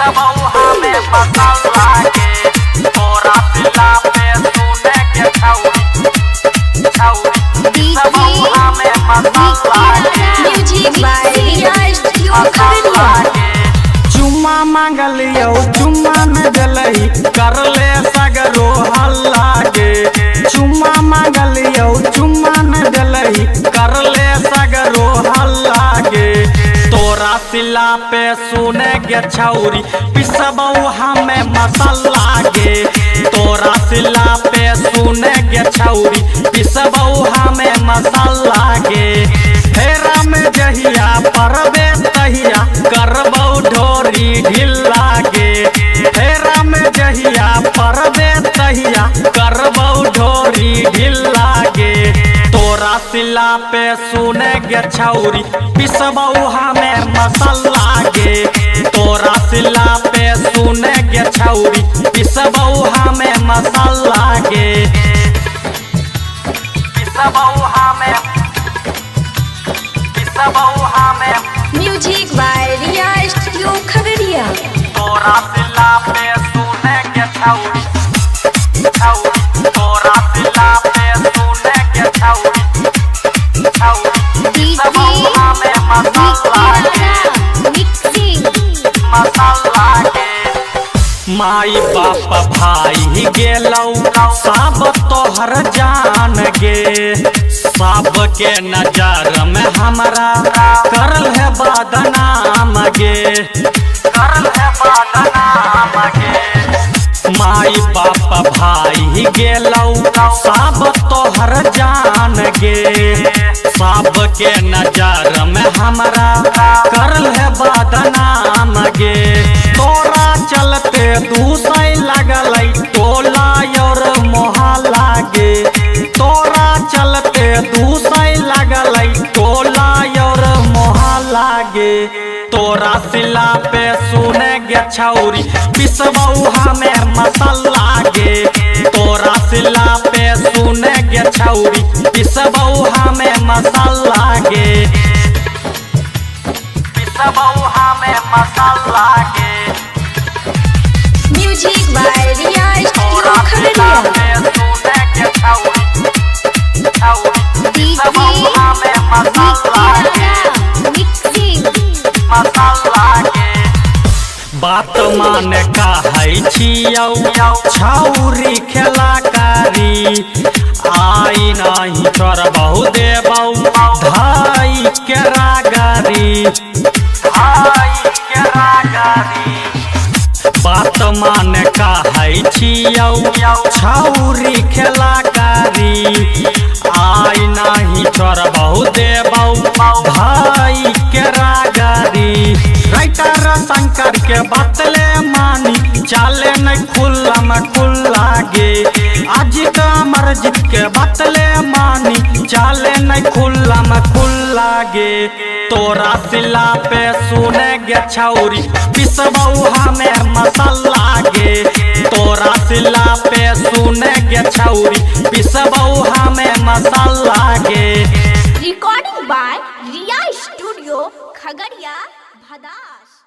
हमें मसाला के तोरा दिला पे सुने के छौरी हमें मसाला के चुम्मा मांगलियो चुम्मा न जलई कर ले सगरो हल्ला के चुम्मा मांगलियो चुम्मा न जलई कर ले सगरो हल्ला के तोरा सिला पे सुने के छौरी पिसबऊ हमें मसाला के तोरा सिला पे सुने के छौरी पिसबऊ हमें मसाला के फेरा में जहिया परबे तहिया करबौ ढोरी ढिल्ला के फेरा में जहिया परबे तहिया करबौ ढोरी ढिल्ला के तोरा सिला पे सुने के छौरी पिसबऊ हमें मसाला के तोरा सिला पे सुने के छौरी पिसबऊ हमें मसाला के पिसबऊ हमें music by Riya studio Khagaria. तोरा सिला पे सुने के छौरी तोरा सिला पे सुने के छौरी पिसबऊ हमें मसाला के मसाला के माई बाप भाई गेलौ सब तोहर जान गे सब के नजर में हमरा करल है बदनाम गे माई बाप भाई गेलौ सब तोहर जान गे सब के नजर में हमरा करल है बदनाम गे तोरा चलते दूसै लगल टोला और मोहल्ला गे तोरा चलते दूसै लगल टोला और मोहल्ला गे तोरा सिला पे सुने गे छौरी पिसबऊ हमें मसाला गे तोरा सिला पे सुने गे छौरी पिसबऊ हमें मसाला गे पिसबऊ हमें मसाला के म्यूजिक बाय रिया स्टूडियो तोरा सिला खगड़िया। पे सुने के छौरी पिसबऊ हमें मसाला के मसाला के बात मान कहै छियौ छौरी खेला कारी आई नहीं चोरबहु देबौ धाई के रागारी बात मान कहै छियौ छौरी खेला कारी आई नहीं चोरबहु देबौ धाई के रागारी राइटर शंकर के बतले मानी चाले न खुल्ला में खुल्ला गे आज का मर्जित के बतले मानी चाले न खुल्ला में खुल्ला गे तोरा सिला पे सुने गे छौरी पिसबऊ हमें मसाला गे तोरा सिला पे सुने गे छौरी पिसबऊ हमें मसाला गे। Recording by Riya studio Khagaria Bhadas.